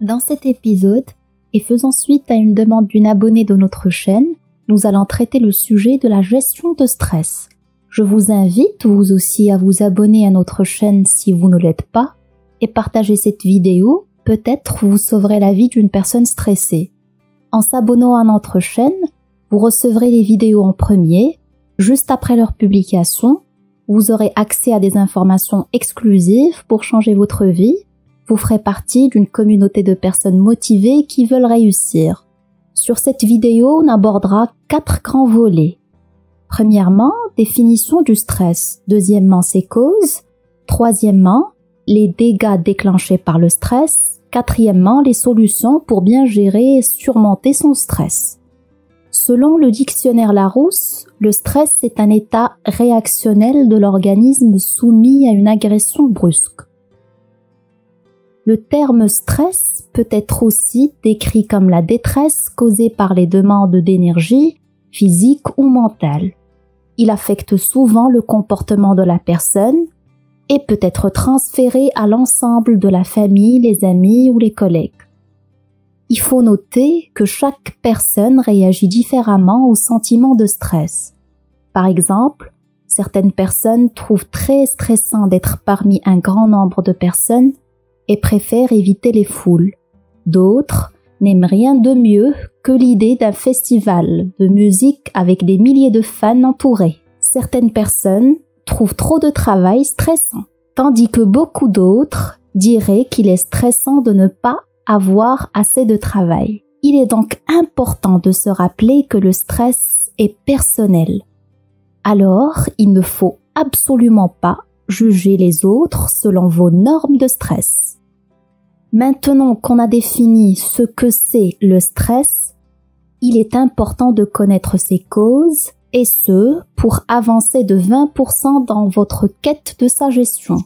Dans cet épisode, et faisant suite à une demande d'une abonnée de notre chaîne, nous allons traiter le sujet de la gestion de stress. Je vous invite vous aussi à vous abonner à notre chaîne si vous ne l'êtes pas et partager cette vidéo, peut-être vous sauverez la vie d'une personne stressée. En s'abonnant à notre chaîne, vous recevrez les vidéos en premier, juste après leur publication. Vous aurez accès à des informations exclusives pour changer votre vie. Vous ferez partie d'une communauté de personnes motivées qui veulent réussir. Sur cette vidéo, on abordera 4 grands volets. Premièrement, définition du stress. Deuxièmement, ses causes. Troisièmement, les dégâts déclenchés par le stress. Quatrièmement, les solutions pour bien gérer et surmonter son stress. Selon le dictionnaire Larousse, le stress est un état réactionnel de l'organisme soumis à une agression brusque. Le terme stress peut être aussi décrit comme la détresse causée par les demandes d'énergie, physique ou mentale. Il affecte souvent le comportement de la personne et peut être transféré à l'ensemble de la famille, les amis ou les collègues. Il faut noter que chaque personne réagit différemment au sentiment de stress. Par exemple, certaines personnes trouvent très stressant d'être parmi un grand nombre de personnes et préfèrent éviter les foules. D'autres n'aiment rien de mieux que l'idée d'un festival de musique avec des milliers de fans entourés. Certaines personnes trouvent trop de travail stressant, tandis que beaucoup d'autres diraient qu'il est stressant de ne pas avoir assez de travail. Il est donc important de se rappeler que le stress est personnel. Alors, il ne faut absolument pas juger les autres selon vos normes de stress. Maintenant qu'on a défini ce que c'est le stress, il est important de connaître ses causes et ce, pour avancer de 20% dans votre quête de sa gestion.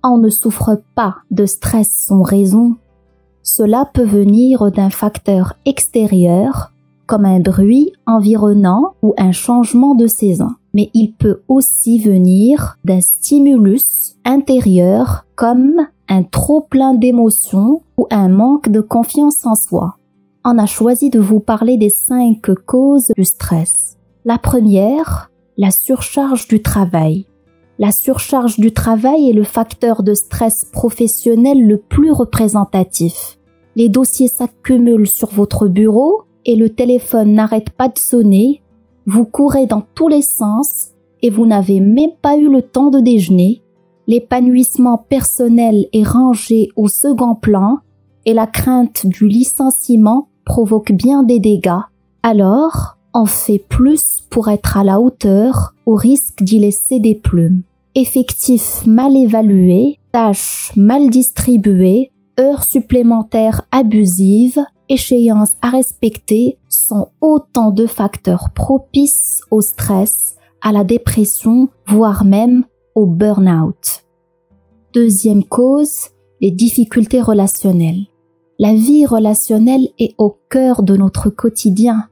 On ne souffre pas de stress sans raison. Cela peut venir d'un facteur extérieur, comme un bruit environnant ou un changement de saison. Mais il peut aussi venir d'un stimulus intérieur, comme un trop-plein d'émotions ou un manque de confiance en soi. On a choisi de vous parler des 5 causes du stress. La première, la surcharge du travail. La surcharge du travail est le facteur de stress professionnel le plus représentatif. Les dossiers s'accumulent sur votre bureau et le téléphone n'arrête pas de sonner. Vous courez dans tous les sens et vous n'avez même pas eu le temps de déjeuner. L'épanouissement personnel est rangé au second plan et la crainte du licenciement provoque bien des dégâts. Alors, on fait plus pour être à la hauteur au risque d'y laisser des plumes. Effectifs mal évalués, tâches mal distribuées, heures supplémentaires abusives, échéances à respecter sont autant de facteurs propices au stress, à la dépression, voire même au burn-out. Deuxième cause, les difficultés relationnelles. La vie relationnelle est au cœur de notre quotidien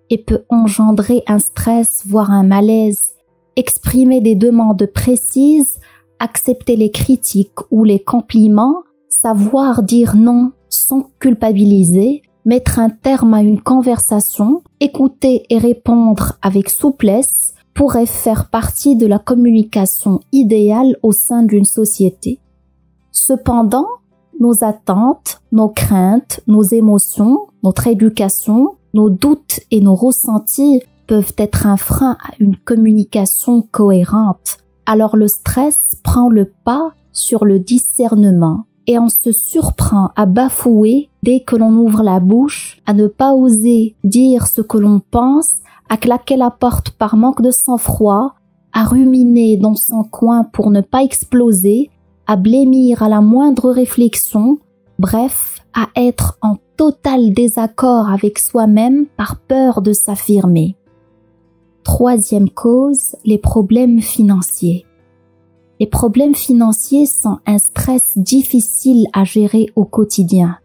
et peut engendrer un stress, voire un malaise. Exprimer des demandes précises, accepter les critiques ou les compliments, savoir dire non sans culpabiliser, mettre un terme à une conversation, écouter et répondre avec souplesse pourrait faire partie de la communication idéale au sein d'une société. Cependant, nos attentes, nos craintes, nos émotions, notre éducation, nos doutes et nos ressentis peuvent être un frein à une communication cohérente. Alors le stress prend le pas sur le discernement et on se surprend à bafouer dès que l'on ouvre la bouche, à ne pas oser dire ce que l'on pense, à claquer la porte par manque de sang-froid, à ruminer dans son coin pour ne pas exploser, à blêmir à la moindre réflexion, bref, à être en total désaccord avec soi-même par peur de s'affirmer. Troisième cause, les problèmes financiers. Les problèmes financiers sont un stress difficile à gérer au quotidien.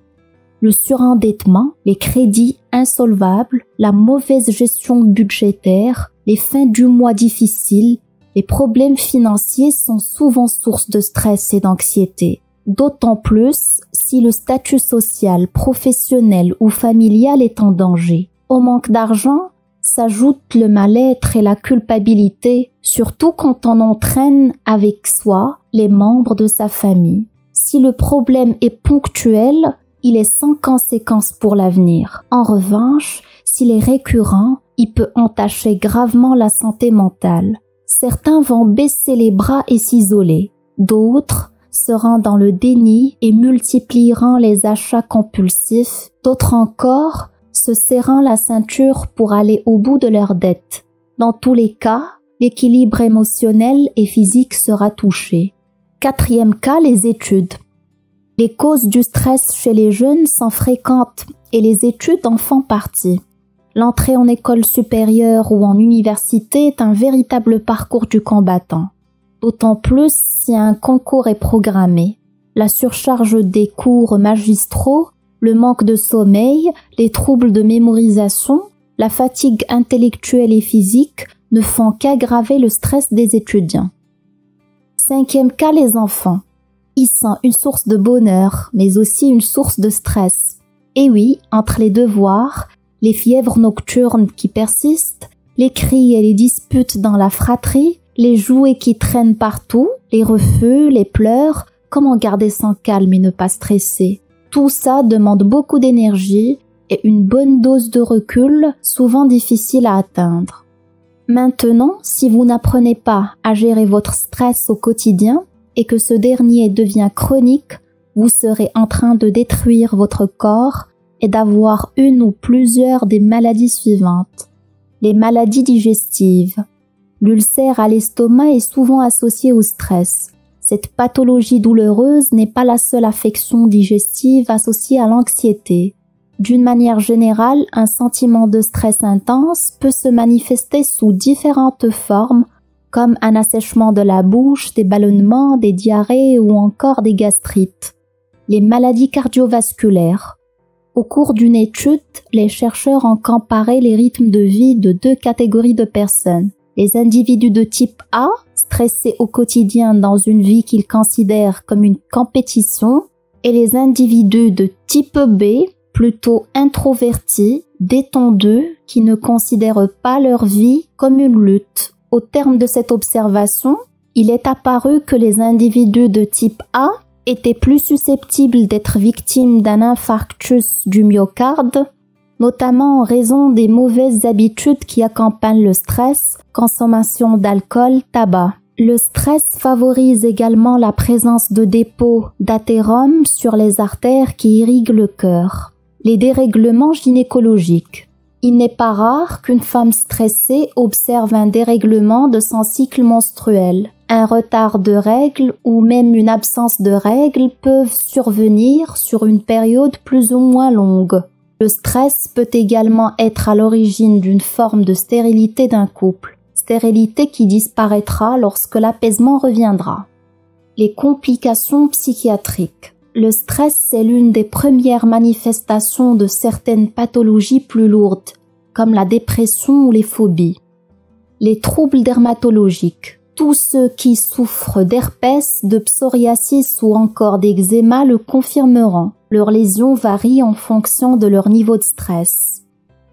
Le surendettement, les crédits insolvables, la mauvaise gestion budgétaire, les fins du mois difficiles, les problèmes financiers sont souvent source de stress et d'anxiété. d'autant plus si le statut social, professionnel ou familial est en danger. Au manque d'argent s'ajoutent le mal-être et la culpabilité, surtout quand on entraîne avec soi les membres de sa famille. Si le problème est ponctuel, il est sans conséquence pour l'avenir. En revanche, s'il est récurrent, il peut entacher gravement la santé mentale. Certains vont baisser les bras et s'isoler. D'autres seront dans le déni et multiplieront les achats compulsifs. D'autres encore se serrant la ceinture pour aller au bout de leurs dettes. Dans tous les cas, l'équilibre émotionnel et physique sera touché. 4e cas, les études. Les causes du stress chez les jeunes sont fréquentes et les études en font partie. L'entrée en école supérieure ou en université est un véritable parcours du combattant. D'autant plus si un concours est programmé. La surcharge des cours magistraux, le manque de sommeil, les troubles de mémorisation, la fatigue intellectuelle et physique ne font qu'aggraver le stress des étudiants. 5e cas, les enfants. Ils sont une source de bonheur, mais aussi une source de stress. Et oui, entre les devoirs, les fièvres nocturnes qui persistent, les cris et les disputes dans la fratrie, les jouets qui traînent partout, les refus, les pleurs, comment garder son calme et ne pas stresser? Tout ça demande beaucoup d'énergie et une bonne dose de recul, souvent difficile à atteindre. Maintenant, si vous n'apprenez pas à gérer votre stress au quotidien et que ce dernier devient chronique, vous serez en train de détruire votre corps et d'avoir une ou plusieurs des maladies suivantes. Les maladies digestives. L'ulcère à l'estomac est souvent associé au stress. Cette pathologie douloureuse n'est pas la seule affection digestive associée à l'anxiété. D'une manière générale, un sentiment de stress intense peut se manifester sous différentes formes, comme un assèchement de la bouche, des ballonnements, des diarrhées ou encore des gastrites. Les maladies cardiovasculaires. Au cours d'une étude, les chercheurs ont comparé les rythmes de vie de 2 catégories de personnes. Les individus de type A, stressés au quotidien dans une vie qu'ils considèrent comme une compétition, et les individus de type B, plutôt introvertis, détendus, qui ne considèrent pas leur vie comme une lutte. Au terme de cette observation, il est apparu que les individus de type A étaient plus susceptibles d'être victimes d'un infarctus du myocarde, notamment en raison des mauvaises habitudes qui accompagnent le stress, consommation d'alcool, tabac. Le stress favorise également la présence de dépôts d'athérome sur les artères qui irriguent le cœur. Les dérèglements gynécologiques. Il n'est pas rare qu'une femme stressée observe un dérèglement de son cycle menstruel. Un retard de règles ou même une absence de règles peuvent survenir sur une période plus ou moins longue. Le stress peut également être à l'origine d'une forme de stérilité d'un couple, stérilité qui disparaîtra lorsque l'apaisement reviendra. Les complications psychiatriques. Le stress est l'une des premières manifestations de certaines pathologies plus lourdes, comme la dépression ou les phobies. Les troubles dermatologiques. Tous ceux qui souffrent d'herpès, de psoriasis ou encore d'eczéma le confirmeront. Leurs lésions varient en fonction de leur niveau de stress.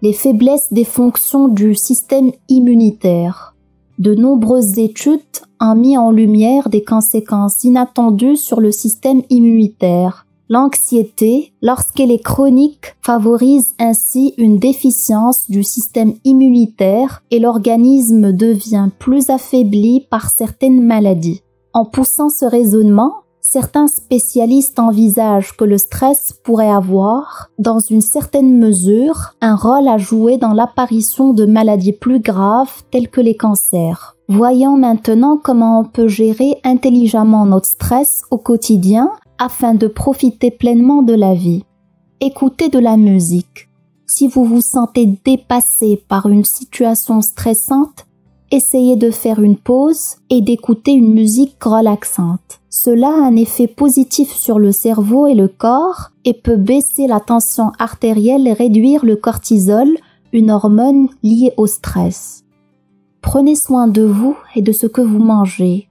Les faiblesses des fonctions du système immunitaire. De nombreuses études ont mis en lumière des conséquences inattendues sur le système immunitaire. L'anxiété, lorsqu'elle est chronique, favorise ainsi une déficience du système immunitaire et l'organisme devient plus affaibli par certaines maladies. En poussant ce raisonnement, certains spécialistes envisagent que le stress pourrait avoir, dans une certaine mesure, un rôle à jouer dans l'apparition de maladies plus graves telles que les cancers. Voyons maintenant comment on peut gérer intelligemment notre stress au quotidien afin de profiter pleinement de la vie. Écoutez de la musique. Si vous vous sentez dépassé par une situation stressante, essayez de faire une pause et d'écouter une musique relaxante. Cela a un effet positif sur le cerveau et le corps et peut baisser la tension artérielle et réduire le cortisol, une hormone liée au stress. Prenez soin de vous et de ce que vous mangez.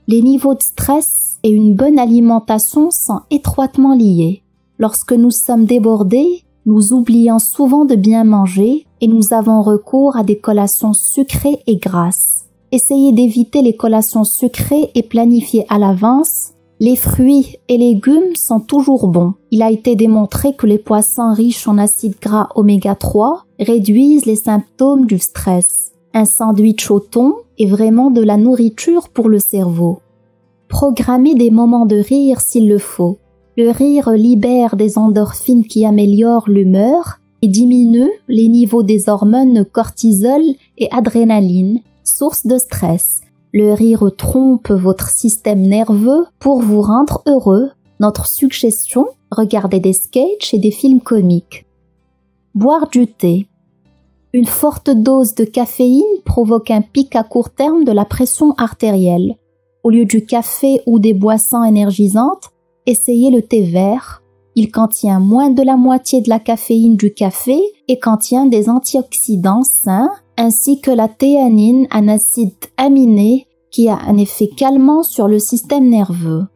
Les niveaux de stress et une bonne alimentation sont étroitement liés. Lorsque nous sommes débordés, nous oublions souvent de bien manger et nous avons recours à des collations sucrées et grasses. Essayez d'éviter les collations sucrées et planifiées à l'avance. Les fruits et légumes sont toujours bons. Il a été démontré que les poissons riches en acides gras oméga 3 réduisent les symptômes du stress. Un sandwich au thon est vraiment de la nourriture pour le cerveau. Programmez des moments de rire s'il le faut. Le rire libère des endorphines qui améliorent l'humeur et diminue les niveaux des hormones cortisol et adrénaline, source de stress. Le rire trompe votre système nerveux pour vous rendre heureux. Notre suggestion, regardez des sketchs et des films comiques. Boire du thé. Une forte dose de caféine provoque un pic à court terme de la pression artérielle. Au lieu du café ou des boissons énergisantes, essayez le thé vert. Il contient moins de la moitié de la caféine du café et contient des antioxydants sains ainsi que la théanine, un acide aminé qui a un effet calmant sur le système nerveux.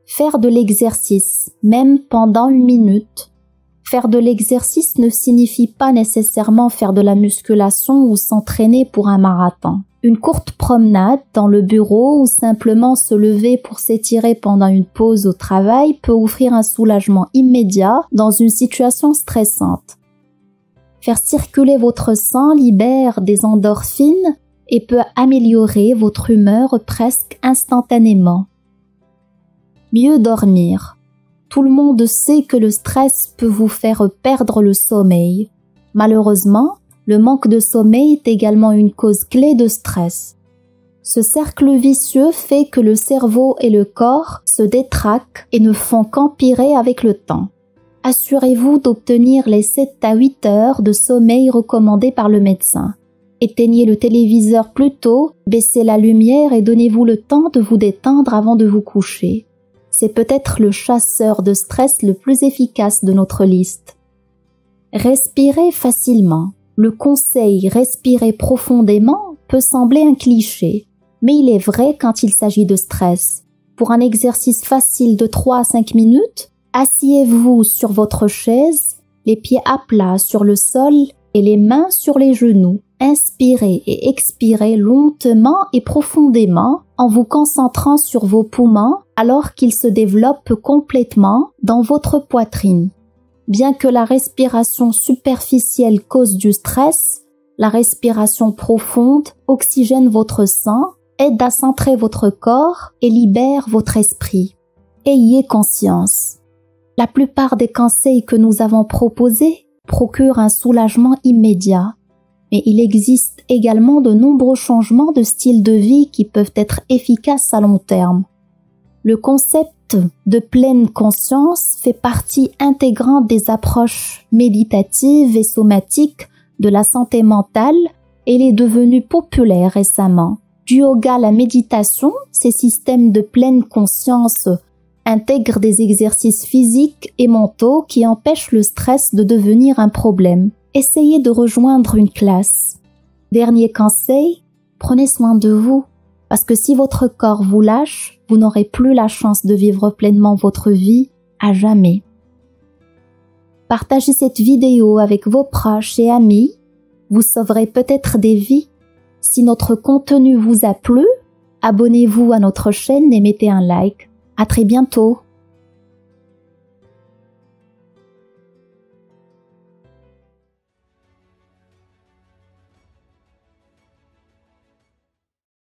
Faire de l'exercice, même pendant 1 minute. Faire de l'exercice ne signifie pas nécessairement faire de la musculation ou s'entraîner pour un marathon. Une courte promenade dans le bureau ou simplement se lever pour s'étirer pendant une pause au travail peut offrir un soulagement immédiat dans une situation stressante. Faire circuler votre sang libère des endorphines et peut améliorer votre humeur presque instantanément. Mieux dormir. Tout le monde sait que le stress peut vous faire perdre le sommeil. Malheureusement, le manque de sommeil est également une cause clé de stress. Ce cercle vicieux fait que le cerveau et le corps se détraquent et ne font qu'empirer avec le temps. Assurez-vous d'obtenir les 7 à 8 heures de sommeil recommandés par le médecin. Éteignez le téléviseur plus tôt, baissez la lumière et donnez-vous le temps de vous détendre avant de vous coucher. C'est peut-être le chasseur de stress le plus efficace de notre liste. Respirez facilement. Le conseil « respirer profondément » peut sembler un cliché, mais il est vrai quand il s'agit de stress. Pour un exercice facile de 3 à 5 minutes, asseyez-vous sur votre chaise, les pieds à plat sur le sol et les mains sur les genoux. Inspirez et expirez lentement et profondément en vous concentrant sur vos poumons alors qu'ils se développent complètement dans votre poitrine. Bien que la respiration superficielle cause du stress, la respiration profonde oxygène votre sang, aide à centrer votre corps et libère votre esprit. Ayez conscience. La plupart des conseils que nous avons proposés procurent un soulagement immédiat, mais il existe également de nombreux changements de style de vie qui peuvent être efficaces à long terme. Le concept de pleine conscience fait partie intégrante des approches méditatives et somatiques de la santé mentale et il est devenu populaire récemment. Du yoga à la méditation, ces systèmes de pleine conscience intègrent des exercices physiques et mentaux qui empêchent le stress de devenir un problème. Essayez de rejoindre une classe. Dernier conseil, prenez soin de vous, parce que si votre corps vous lâche, vous n'aurez plus la chance de vivre pleinement votre vie à jamais. Partagez cette vidéo avec vos proches et amis, vous sauverez peut-être des vies. Si notre contenu vous a plu, abonnez-vous à notre chaîne et mettez un like. À très bientôt.